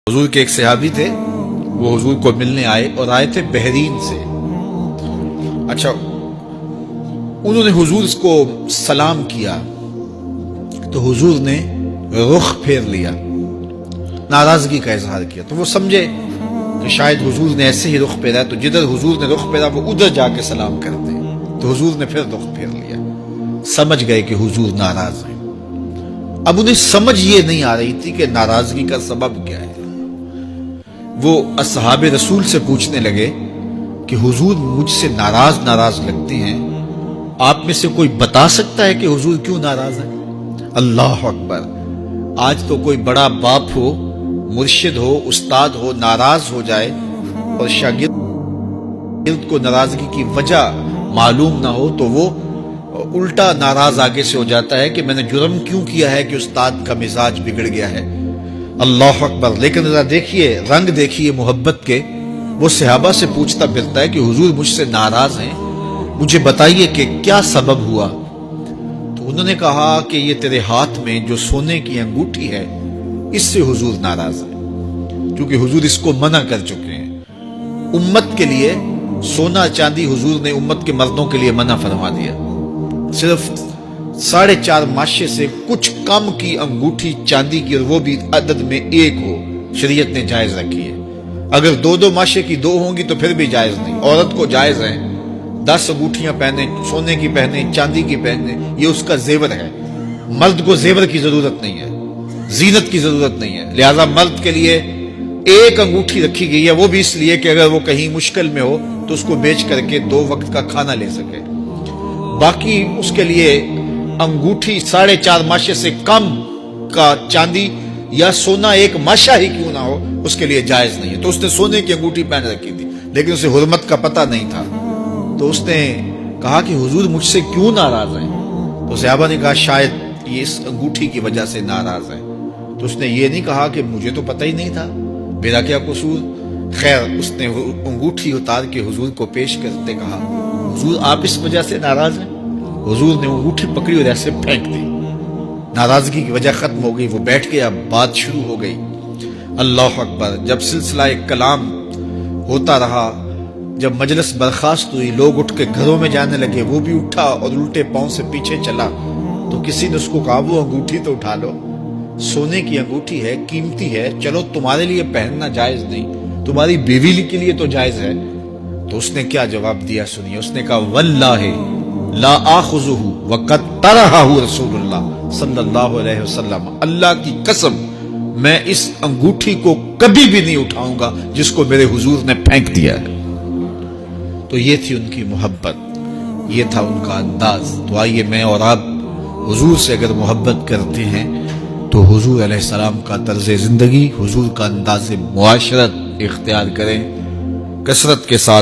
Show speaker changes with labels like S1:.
S1: حضور کے ایک صحابی تھے، وہ حضور کو ملنے آئے اور آئے تھے بحرین سے۔ اچھا، انہوں نے حضور کو سلام کیا تو حضور نے رخ پھیر لیا، ناراضگی کا اظہار کیا۔ تو وہ سمجھے کہ شاید حضور نے ایسے ہی رخ پھیرا، تو جدھر حضور نے رخ پھیرا وہ ادھر جا کے سلام کرتے، تو حضور نے پھر رخ پھیر لیا۔ سمجھ گئے کہ حضور ناراض ہیں۔ اب انہیں سمجھ یہ نہیں آ رہی تھی کہ ناراضگی کا سبب کیا ہے۔ وہ اصحاب رسول سے پوچھنے لگے کہ حضور مجھ سے ناراض لگتے ہیں، آپ میں سے کوئی بتا سکتا ہے کہ حضور کیوں ناراض ہے؟ اللہ اکبر! آج تو کوئی بڑا باپ ہو، مرشد ہو، استاد ہو، ناراض ہو جائے اور شاگرد کو ناراضگی کی وجہ معلوم نہ ہو تو وہ الٹا ناراض آگے سے ہو جاتا ہے کہ میں نے جرم کیوں کیا ہے کہ استاد کا مزاج بگڑ گیا ہے۔ اللہ اکبر! لیکن ذرا دیکھیے، رنگ دیکھیے محبت کے۔ وہ صحابہ سے پوچھتا پھرتا ہے کہ حضور مجھ سے ناراض ہیں، مجھے بتائیے کہ کیا سبب ہوا؟ تو انہوں نے کہا کہ یہ تیرے ہاتھ میں جو سونے کی انگوٹھی ہے، اس سے حضور ناراض ہے، کیونکہ حضور اس کو منع کر چکے ہیں۔ امت کے لیے سونا چاندی حضور نے امت کے مردوں کے لیے منع فرما دیا۔ صرف 4.5 ماشے سے کچھ کم کی انگوٹھی چاندی کی، اور وہ بھی عدد میں 1 ہو، شریعت نے جائز رکھی ہے۔ اگر 2 ماشے کی 2 ہوں گی تو پھر بھی جائز نہیں۔ عورت کو جائز ہے 10 انگوٹھیاں پہنے، سونے کی پہنے، چاندی کی پہنے، یہ اس کا زیور ہے۔ مرد کو زیور کی ضرورت نہیں ہے، زینت کی ضرورت نہیں ہے، لہذا مرد کے لیے 1 انگوٹھی رکھی گئی ہے، وہ بھی اس لیے کہ اگر وہ کہیں مشکل میں ہو تو اس کو بیچ کر کے 2 وقت کا کھانا لے سکے۔ باقی اس کے لیے انگوٹھی 4.5 ماشے سے کم کا چاندی یا سونا 1 ماشا ہی کیوں نہ ہو، اس کے لیے جائز نہیں ہے۔ تو اس نے سونے کی انگوٹھی پہن رکھی تھی، لیکن اسے حرمت کا پتہ نہیں تھا۔ تو اس نے کہا کہ حضور مجھ سے کیوں ناراض ہیں؟ تو صحابہ نے کہا شاید یہ اس انگوٹھی کی وجہ سے ناراض ہیں۔ تو اس نے یہ نہیں کہا کہ مجھے تو پتہ ہی نہیں تھا، میرا کیا قصور؟ خیر، اس نے انگوٹھی اتار کے حضور کو پیش کرتے کہا حضور آپ اس وجہ سے ناراض ہیں؟ حضور نے انگوٹھی پکڑی اور ایسے پھینک دی، ناراضگی کی وجہ ختم ہو گئی۔ وہ بیٹھ گیا، بات شروع ہو گئی۔ اللہ اکبر! جب سلسلہ کلام ہوتا رہا، جب مجلس برخاست ہوئی، لوگ اٹھ کے گھروں میں جانے لگے، وہ بھی اٹھا اور الٹے پاؤں سے پیچھے چلا، تو کسی نے اس کو کہا وہ انگوٹھی تو اٹھا لو، سونے کی انگوٹھی ہے، قیمتی ہے، چلو تمہارے لیے پہننا جائز نہیں، تمہاری بیوی کے لیے تو جائز ہے۔ تو اس نے کیا جواب دیا سنیے۔ اس نے کہا واللہ لا آخذہ وقد طرحہ رسول اللہ صلی اللہ علیہ وسلم، اللہ کی قسم میں اس انگوٹھی کو کبھی بھی نہیں اٹھاؤں گا جس کو میرے حضور نے پھینک دیا ہے۔ تو یہ تھی ان کی محبت، یہ تھا ان کا انداز۔ تو آئیے میں اور آپ حضور سے اگر محبت کرتے ہیں تو حضور علیہ السلام کا طرز زندگی، حضور کا انداز معاشرت اختیار کریں، کثرت کے ساتھ